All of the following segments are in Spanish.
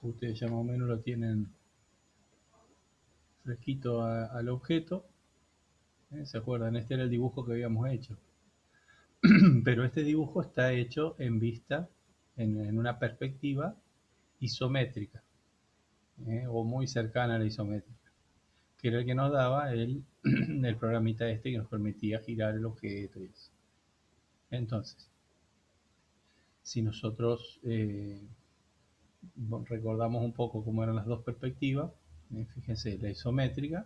Ustedes ya más o menos lo tienen fresquito al objeto. ¿Se acuerdan? Este era el dibujo que habíamos hecho. Pero este dibujo está hecho en vista, en una perspectiva isométrica, o muy cercana a la isométrica, que era el que nos daba el programita este que nos permitía girar el objeto y eso. Entonces, si nosotros recordamos un poco cómo eran las dos perspectivas, fíjense, la isométrica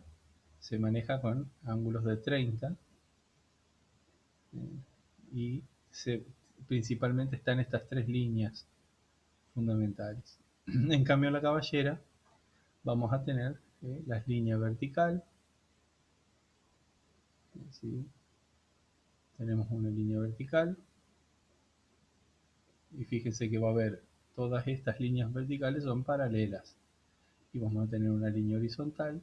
se maneja con ángulos de 30 y principalmente están estas tres líneas fundamentales. En cambio, en la caballera vamos a tener las líneas vertical, ¿sí? Tenemos una línea vertical y fíjense que va a haber todas estas líneas verticales son paralelas y vamos a tener una línea horizontal.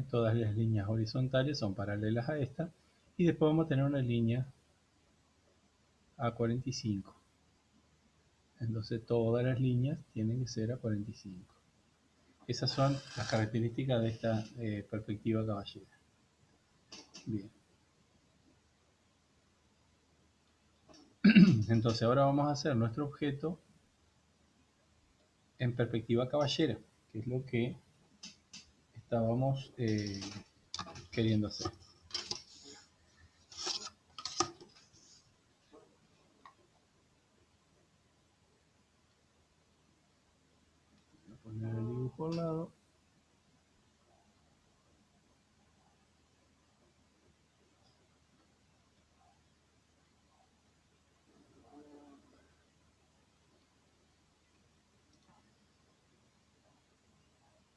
Todas las líneas horizontales son paralelas a esta y después vamos a tener una línea a 45. Entonces todas las líneas tienen que ser a 45. Esas son las características de esta perspectiva caballera. Bien. Entonces ahora vamos a hacer nuestro objeto en perspectiva caballera, que es lo que estábamos queriendo hacer. Voy a poner el dibujo al lado.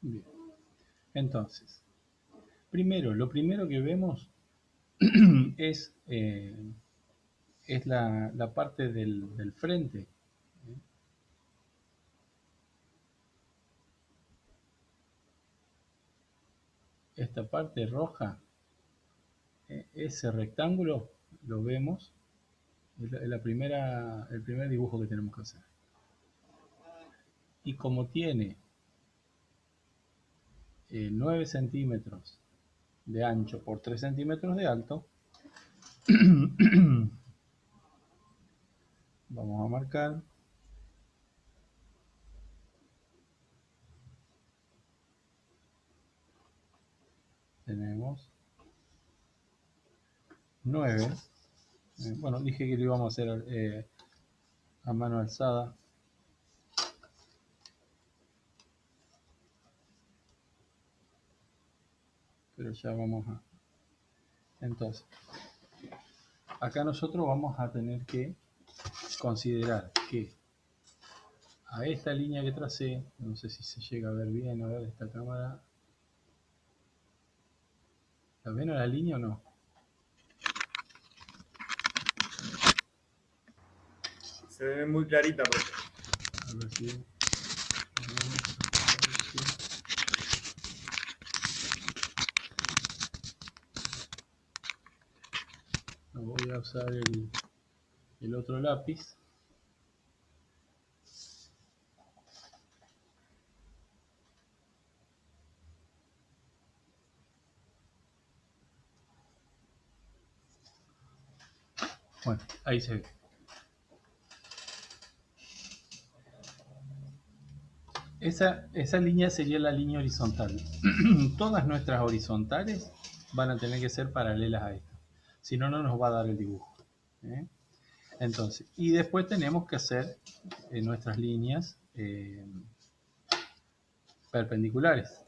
Bien. Entonces, lo primero que vemos es la parte del frente. Esta parte roja, ese rectángulo, lo vemos, es el primer dibujo que tenemos que hacer. Y como tiene 9 centímetros de ancho por 3 centímetros de alto, vamos a marcar tenemos 9. Bueno, dije que lo íbamos a hacer a mano alzada. Pero ya vamos a... Entonces, acá nosotros vamos a tener que considerar que a esta línea que tracé, no sé si se llega a ver bien, a ver esta cámara, ¿la ven a la línea o no? Se ve muy clarita, profe. A ver si... Voy a usar el otro lápiz. Bueno, ahí se ve. Esa línea sería la línea horizontal. Todas nuestras horizontales van a tener que ser paralelas a esta. Si no, no nos va a dar el dibujo. Entonces, y después tenemos que hacer nuestras líneas perpendiculares.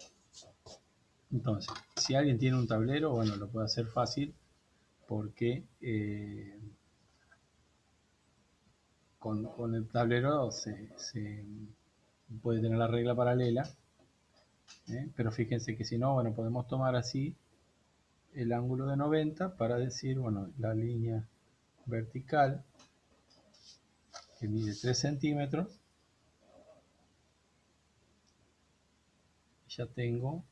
Entonces, si alguien tiene un tablero, bueno, lo puede hacer fácil porque con el tablero se puede tener la regla paralela, pero fíjense que si no, bueno, podemos tomar así el ángulo de 90 para decir, bueno, la línea vertical que mide 3 centímetros, ya tengo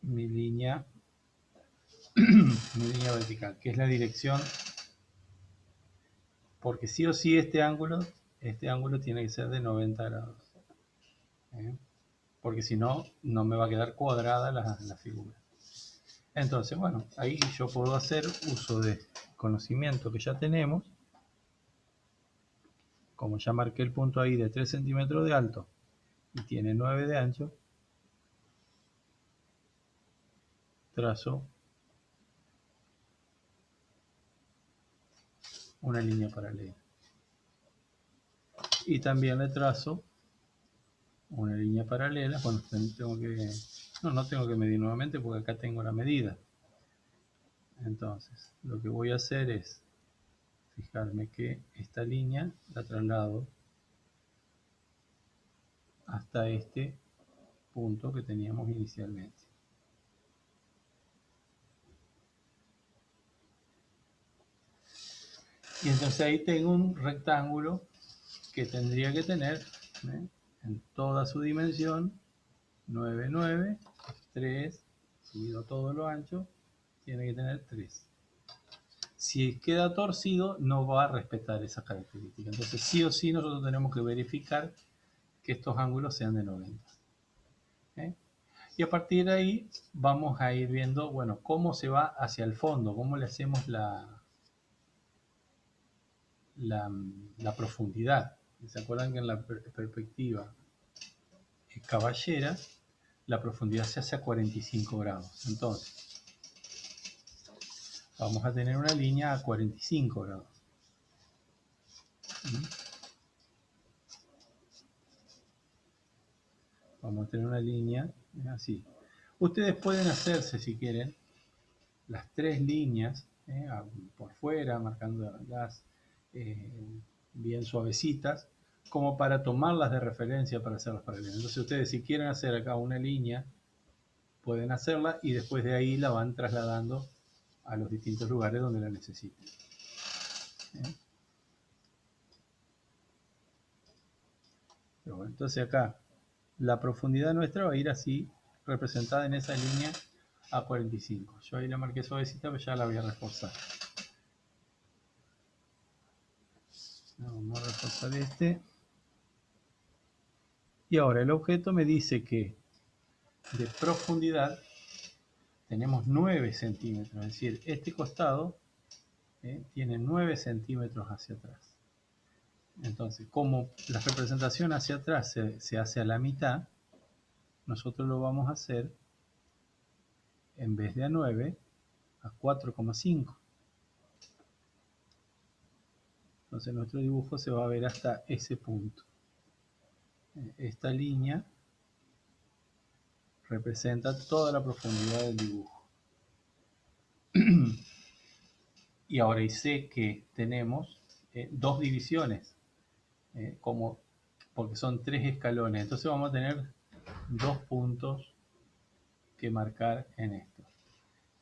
mi línea vertical, que es la dirección, porque sí o sí este ángulo este ángulo tiene que ser de 90 grados. Porque si no, no me va a quedar cuadrada la figura. Entonces, bueno, ahí yo puedo hacer uso de conocimiento que ya tenemos. Como ya marqué el punto ahí de 3 centímetros de alto y tiene 9 de ancho, trazo una línea paralela. Y también le trazo una línea paralela. Bueno, tengo que... no tengo que medir nuevamente porque acá tengo la medida. Entonces, lo que voy a hacer es fijarme que esta línea la traslado hasta este punto que teníamos inicialmente. Y entonces ahí tengo un rectángulo que tendría que tener en toda su dimensión 9, 9, 3, subido todo lo ancho, tiene que tener 3. Si queda torcido, no va a respetar esas características. Entonces, sí o sí, nosotros tenemos que verificar que estos ángulos sean de 90. Y a partir de ahí, vamos a ir viendo, bueno, cómo se va hacia el fondo, cómo le hacemos la profundidad. ¿Se acuerdan que en la perspectiva caballera, la profundidad se hace a 45 grados? Entonces, vamos a tener una línea a 45 grados. Vamos a tener una línea así. Ustedes pueden hacerse, si quieren, las 3 líneas por fuera, marcándolas bien suavecitas, como para tomarlas de referencia para hacerlas paralelas. Entonces ustedes, si quieren hacer acá una línea, pueden hacerla y después de ahí la van trasladando a los distintos lugares donde la necesiten. Pero bueno, entonces acá la profundidad nuestra va a ir así, representada en esa línea a 45. Yo ahí la marqué suavecita, pero ya la voy a reforzar. Vamos a reforzar este. Y ahora el objeto me dice que de profundidad tenemos 9 centímetros, es decir, este costado tiene 9 centímetros hacia atrás. Entonces, como la representación hacia atrás se hace a la mitad, nosotros lo vamos a hacer, en vez de a 9, a 4,5. Entonces nuestro dibujo se va a ver hasta ese punto. Esta línea representa toda la profundidad del dibujo. Y ahora sé que tenemos 2 divisiones, porque son 3 escalones. Entonces vamos a tener 2 puntos que marcar en esto.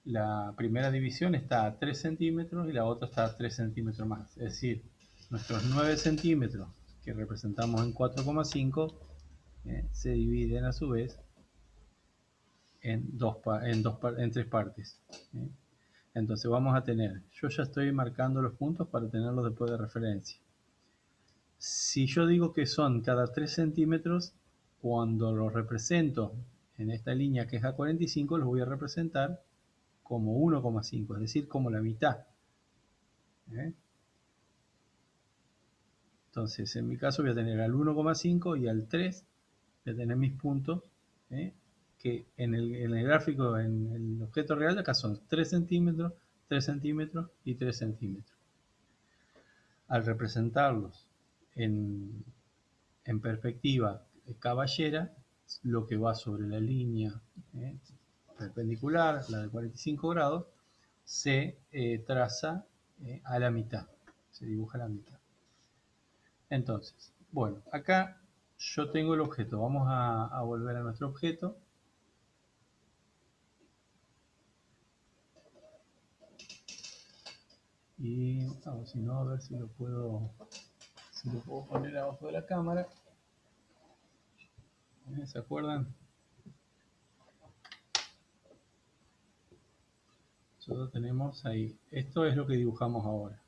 La primera división está a 3 centímetros y la otra está a 3 centímetros más. Es decir, nuestros 9 centímetros que representamos en 4,5 se dividen a su vez en 3 partes. Entonces vamos a tener, yo ya estoy marcando los puntos para tenerlos después de referencia. Si yo digo que son cada 3 centímetros, cuando los represento en esta línea que es a 45, los voy a representar como 1,5, es decir, como la mitad. Entonces, en mi caso voy a tener al 1,5 y al 3, voy a tener mis puntos, que en el gráfico, en el objeto real, acá son 3 centímetros, 3 centímetros y 3 centímetros. Al representarlos en perspectiva caballera, lo que va sobre la línea perpendicular, la de 45 grados, se traza a la mitad, se dibuja a la mitad. Entonces, bueno, acá yo tengo el objeto. Vamos a volver a nuestro objeto. Y si no, a ver si lo puedo poner abajo de la cámara. ¿Se acuerdan? Nosotros tenemos ahí. Esto es lo que dibujamos ahora.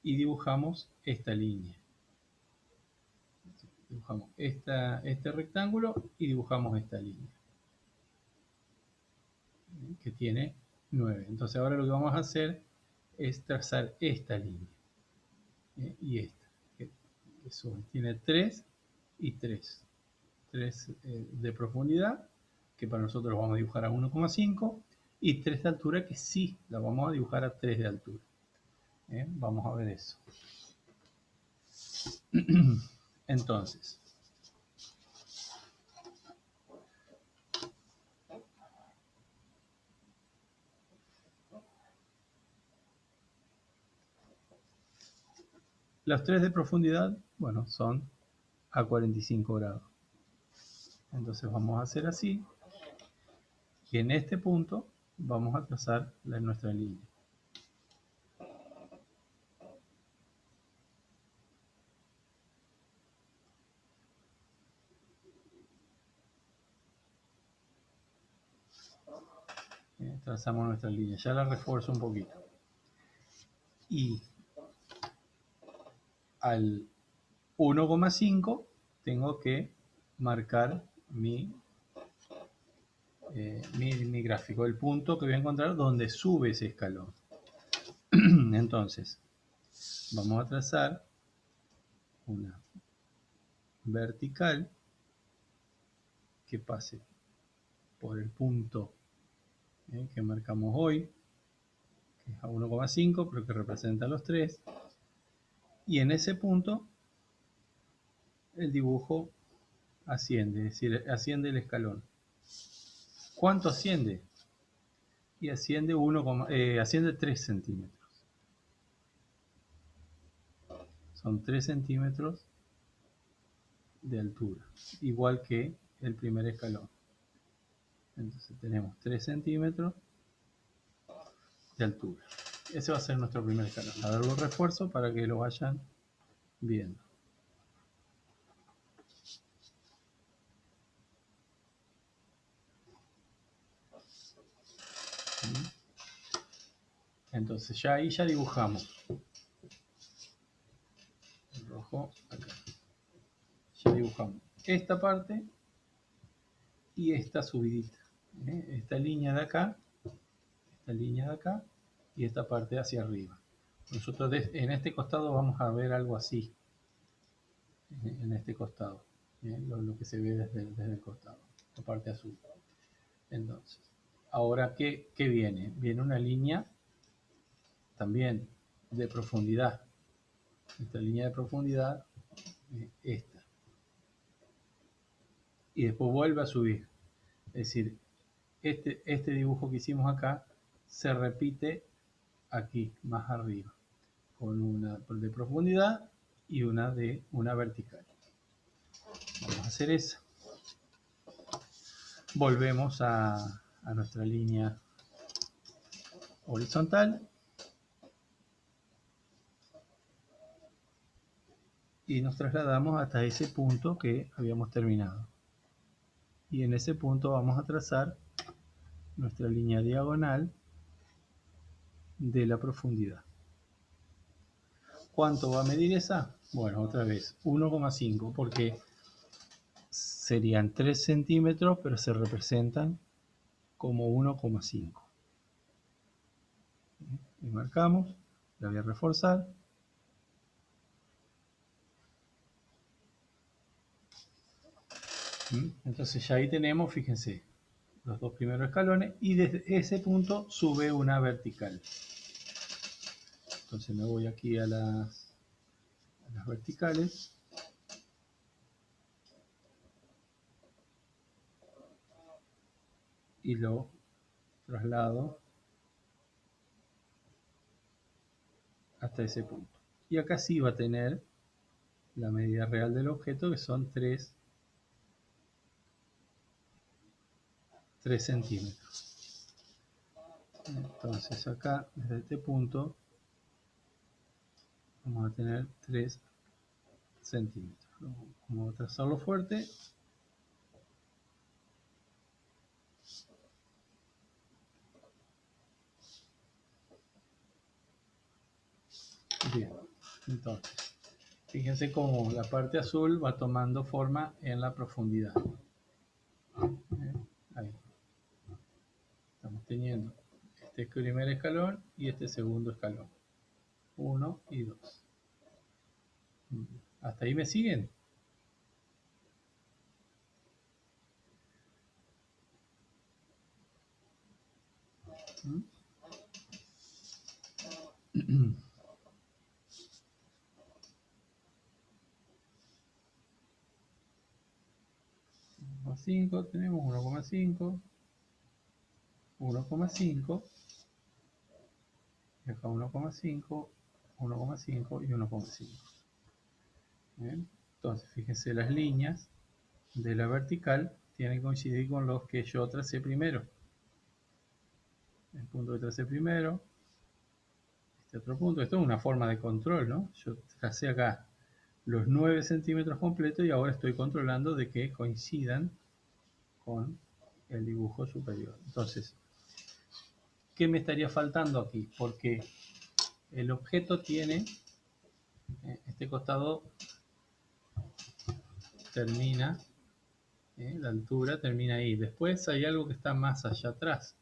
Y dibujamos esta línea. Dibujamos este rectángulo y dibujamos esta línea, que tiene 9. Entonces ahora lo que vamos a hacer es trazar esta línea y esta, que tiene 3 y 3. 3 de profundidad, que para nosotros vamos a dibujar a 1,5, y 3 de altura, que sí, la vamos a dibujar a 3 de altura. Vamos a ver eso. Entonces, los 3 de profundidad, bueno, son a 45 grados. Entonces vamos a hacer así, y en este punto vamos a trazar nuestra línea. Trazamos nuestra línea, ya la refuerzo un poquito. Y al 1,5 tengo que marcar mi gráfico, el punto que voy a encontrar donde sube ese escalón. Entonces, vamos a trazar una vertical que pase por el punto que marcamos hoy, que es a 1,5, pero que representa los 3. Y en ese punto el dibujo asciende, es decir, asciende el escalón. ¿Cuánto asciende? Y asciende, asciende 3 centímetros. Son 3 centímetros de altura, igual que el primer escalón. Entonces tenemos 3 centímetros de altura. Ese va a ser nuestro primer escalón. A ver, lo refuerzo para que lo vayan viendo. Entonces ya ahí ya dibujamos. El rojo acá. Ya dibujamos esta parte y esta subidita. Esta línea de acá, y esta parte hacia arriba. Nosotros en este costado vamos a ver algo así. En este costado. Lo que se ve desde el costado. La parte azul. Entonces, ahora, ¿qué viene? Viene una línea también de profundidad. Esta línea de profundidad, esta. Y después vuelve a subir. Es decir, este dibujo que hicimos acá se repite aquí, más arriba, con una de profundidad y una vertical. Vamos a hacer esa. Volvemos a nuestra línea horizontal y nos trasladamos hasta ese punto que habíamos terminado. Y en ese punto vamos a trazar nuestra línea diagonal de la profundidad. ¿Cuánto va a medir esa? Bueno, otra vez, 1,5, porque serían 3 centímetros, pero se representan como 1,5. Y marcamos, la voy a reforzar. Entonces ya ahí tenemos, fíjense, los dos primeros escalones y desde ese punto sube una vertical. Entonces me voy aquí a las verticales. Y lo traslado hasta ese punto. Y acá sí va a tener la medida real del objeto, que son 3 centímetros. Entonces acá, desde este punto, vamos a tener 3 centímetros. Vamos a trazarlo fuerte. Bien, entonces Fíjense cómo la parte azul va tomando forma en la profundidad. Ahí. Estamos teniendo este primer escalón y este segundo escalón. 1 y 2. ¿Hasta ahí me siguen? Tenemos 1,5, 1,5, y acá 1,5, 1,5 y 1,5. Entonces, fíjense, las líneas de la vertical tienen que coincidir con los que yo tracé primero. El punto que tracé primero, este otro punto. Esto es una forma de control, ¿no? Yo tracé acá los 9 centímetros completos y ahora estoy controlando de que coincidan con el dibujo superior. Entonces, ¿qué me estaría faltando aquí? Porque el objeto tiene, este costado termina, la altura termina ahí. Después hay algo que está más allá atrás.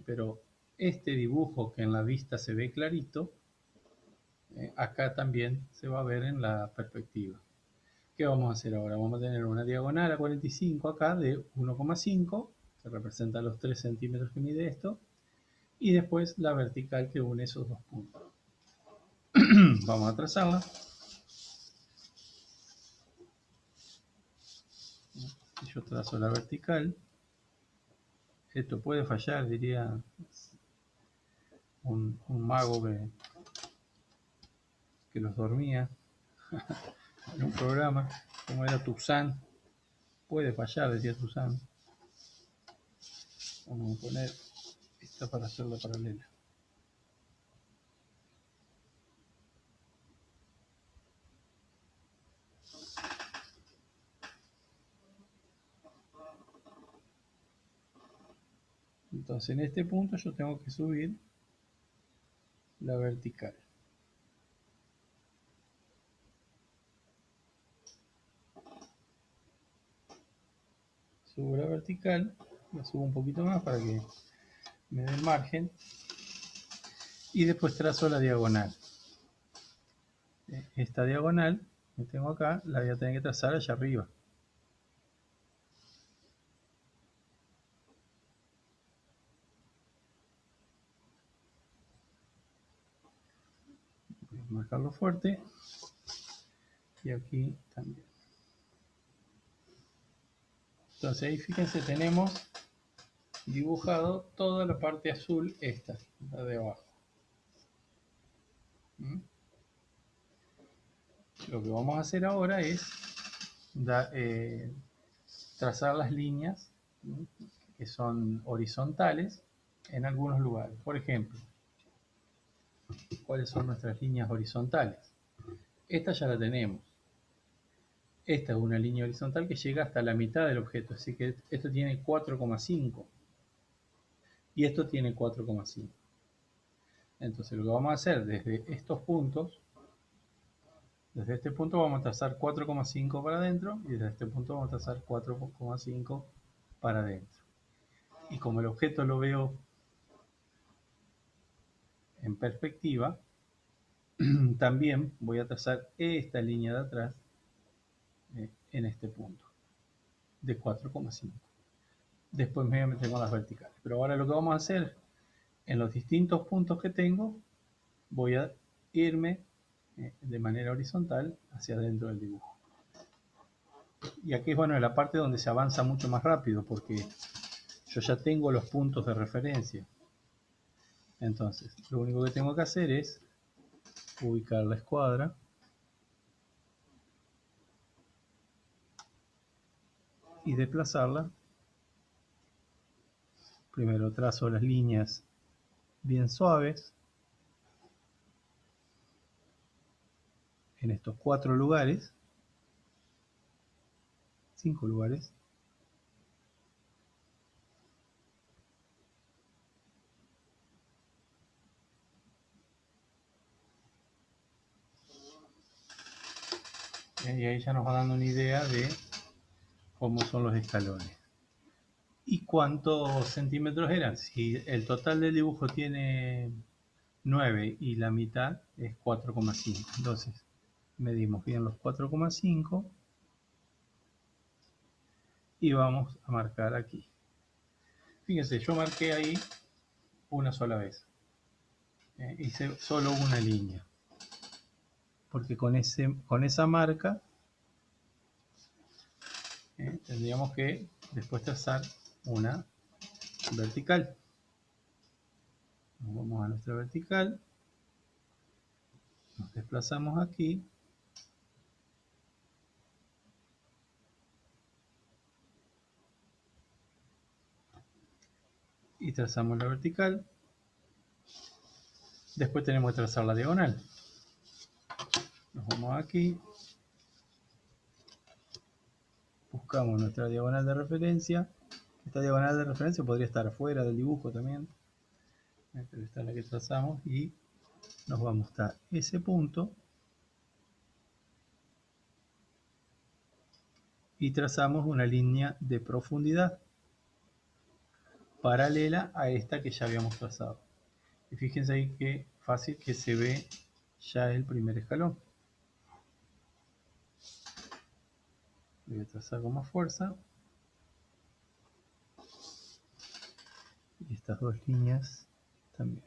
Pero este dibujo que en la vista se ve clarito, acá también se va a ver en la perspectiva. ¿Qué vamos a hacer ahora? Vamos a tener una diagonal a 45 acá de 1,5, que representa los 3 centímetros que mide esto, y después la vertical que une esos dos puntos. Vamos a trazarla. Si yo trazo la vertical, esto puede fallar, diría un mago que los dormía en un programa, como era Tuzán. Puede fallar, decía Tuzán. Vamos a poner esta para hacerla paralela. Entonces en este punto yo tengo que subir la vertical. Subo la vertical, la subo un poquito más para que me dé margen. Y después trazo la diagonal. Esta diagonal que tengo acá la voy a tener que trazar allá arriba. Voy a marcarlo fuerte. Y aquí también. Entonces ahí fíjense, tenemos dibujado toda la parte azul, esta, la de abajo. Lo que vamos a hacer ahora es trazar las líneas que son horizontales en algunos lugares. Por ejemplo, ¿cuáles son nuestras líneas horizontales? Esta ya la tenemos. Esta es una línea horizontal que llega hasta la mitad del objeto, así que esto tiene 4,5 y esto tiene 4,5. Entonces lo que vamos a hacer desde estos puntos, desde este punto vamos a trazar 4,5 para adentro y desde este punto vamos a trazar 4,5 para adentro. Y como el objeto lo veo en perspectiva, también voy a trazar esta línea de atrás en este punto de 4,5. Después me voy a meter con las verticales. Pero ahora lo que vamos a hacer, en los distintos puntos que tengo, voy a irme de manera horizontal hacia adentro del dibujo. Y aquí es bueno la parte donde se avanza mucho más rápido porque yo ya tengo los puntos de referencia. Entonces, lo único que tengo que hacer es ubicar la escuadra y desplazarla. Primero trazo las líneas bien suaves en estos 4 lugares, 5 lugares. Y ahí ya nos va dando una idea de cómo son los escalones. ¿Y cuántos centímetros eran? Si el total del dibujo tiene 9 y la mitad es 4,5. Entonces, medimos bien los 4,5 y vamos a marcar aquí. Fíjense, yo marqué ahí una sola vez. Hice solo una línea. Porque con esa marca tendríamos que después trazar una vertical. Nos vamos a nuestra vertical. Nos desplazamos aquí. Y trazamos la vertical. Después tenemos que trazar la diagonal. Nos vamos aquí. Buscamos nuestra diagonal de referencia. Esta diagonal de referencia podría estar afuera del dibujo también. Pero esta es la que trazamos y nos va a mostrar ese punto. Y trazamos una línea de profundidad paralela a esta que ya habíamos trazado. Y fíjense ahí qué fácil que se ve ya el primer escalón. Voy a trazar con más fuerza. Y estas dos líneas también.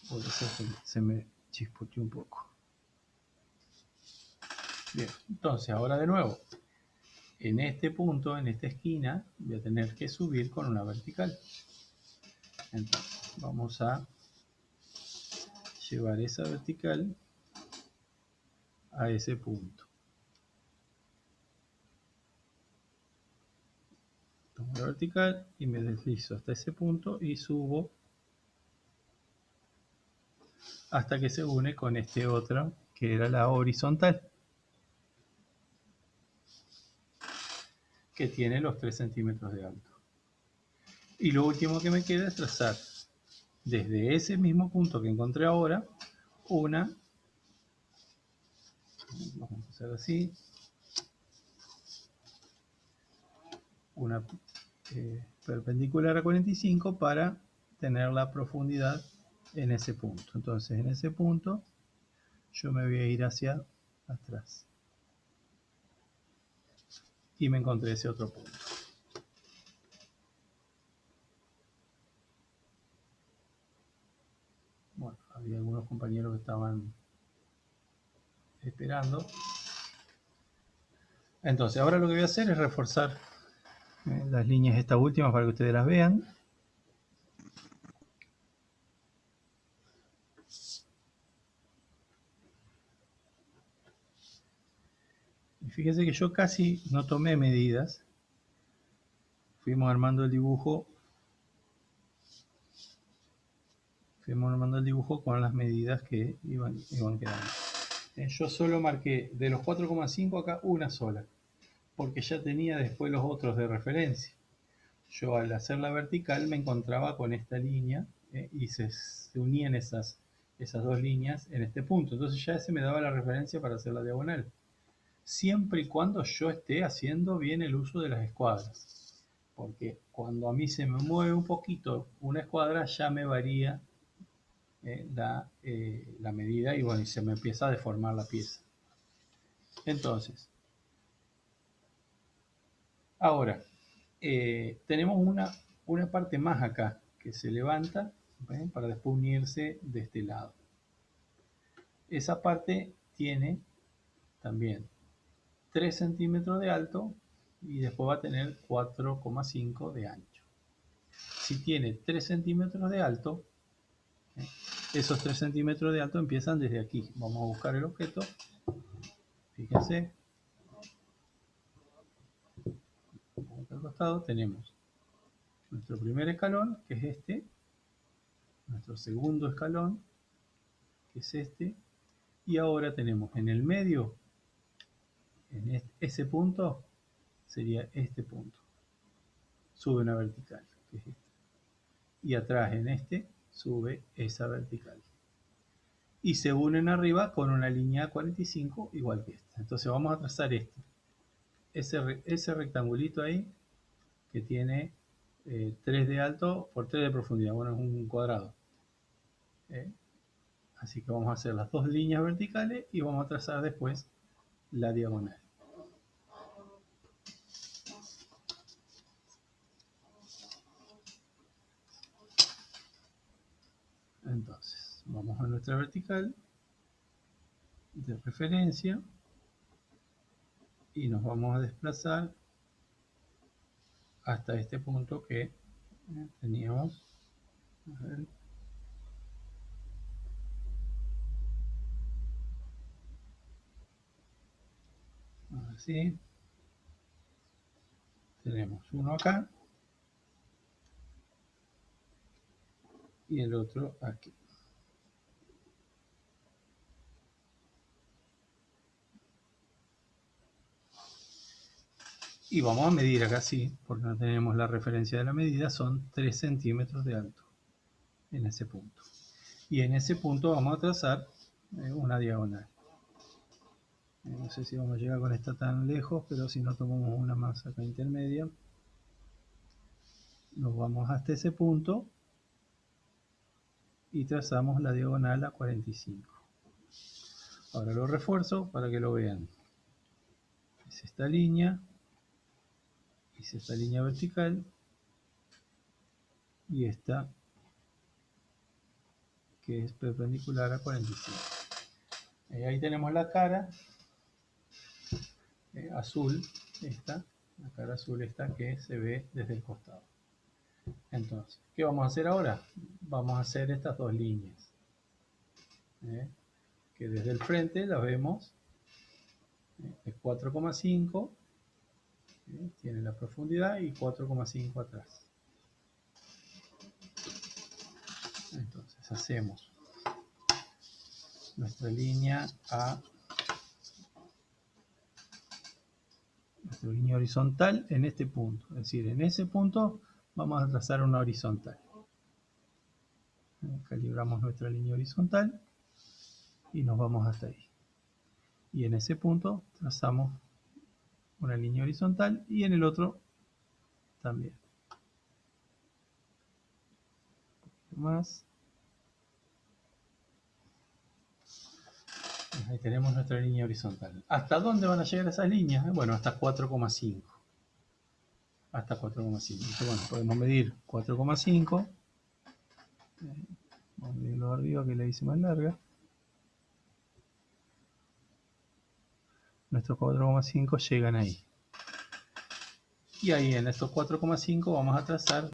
Por eso se me chispoteó un poco. Bien, entonces ahora de nuevo, en este punto, en esta esquina, voy a tener que subir con una vertical. Entonces vamos a llevar esa vertical a ese punto. Tomo la vertical y me deslizo hasta ese punto y subo hasta que se une con este otro que era la horizontal, que tiene los 3 centímetros de alto. Y lo último que me queda es trazar desde ese mismo punto que encontré ahora una, vamos a hacer así, una perpendicular a 45 para tener la profundidad en ese punto. Entonces en ese punto yo me voy a ir hacia atrás y me encontré ese otro punto. Bueno, había algunos compañeros que estaban esperando. Entonces ahora lo que voy a hacer es reforzar las líneas estas últimas para que ustedes las vean. Y fíjense que yo casi no tomé medidas. Fuimos armando el dibujo. Con las medidas que iban quedando. Yo solo marqué de los 4,5 acá una sola, porque ya tenía después los otros de referencia. Yo al hacer la vertical me encontraba con esta línea y se unían esas dos líneas en este punto. Entonces ya ese me daba la referencia para hacer la diagonal. Siempre y cuando yo esté haciendo bien el uso de las escuadras. Porque cuando a mí se me mueve un poquito una escuadra ya me varía la medida y bueno, y se me empieza a deformar la pieza. Entonces, ahora, tenemos una parte más acá que se levanta para después unirse de este lado. Esa parte tiene también 3 centímetros de alto y después va a tener 4,5 de ancho. Si tiene 3 centímetros de alto, esos 3 centímetros de alto empiezan desde aquí. Vamos a buscar el objeto. Fíjense. Al costado tenemos nuestro primer escalón, que es este. Nuestro segundo escalón, que es este. Y ahora tenemos en el medio, en ese punto, sería este punto. Sube una vertical, que es este. Y atrás en este sube esa vertical. Y se unen arriba con una línea 45 igual que esta. Entonces vamos a trazar esto. Ese rectangulito ahí que tiene 3 de alto por 3 de profundidad. Bueno, es un cuadrado. Así que vamos a hacer las dos líneas verticales y vamos a trazar después la diagonal. Entonces, vamos a nuestra vertical de referencia y nos vamos a desplazar hasta este punto que teníamos. A ver. Así. Tenemos uno acá y el otro aquí. Y vamos a medir acá, sí, porque no tenemos la referencia de la medida, son 3 centímetros de alto en ese punto. Y en ese punto vamos a trazar una diagonal. No sé si vamos a llegar con esta tan lejos, pero si no tomamos una más acá intermedia, nos vamos hasta ese punto y trazamos la diagonal a 45. Ahora lo refuerzo para que lo vean. Es esta línea, es esta línea vertical y esta que es perpendicular a 45. Ahí tenemos la cara azul, la cara azul esta que se ve desde el costado. Entonces, ¿qué vamos a hacer ahora? Vamos a hacer estas dos líneas, que desde el frente las vemos, es 4,5, tiene la profundidad y 4,5 atrás. Entonces hacemos nuestra línea nuestra línea horizontal en este punto, es decir, en ese punto vamos a trazar una horizontal. Calibramos nuestra línea horizontal y nos vamos hasta ahí. Y en ese punto trazamos una línea horizontal y en el otro también. Un poquito más. Ahí tenemos nuestra línea horizontal. ¿Hasta dónde van a llegar esas líneas? Bueno, hasta 4,5. Hasta 4,5. Entonces, bueno, podemos medir 4,5. Vamos a medirlo de arriba que la hice más larga. Nuestros 4,5 llegan ahí. Y ahí en estos 4,5 vamos a trazar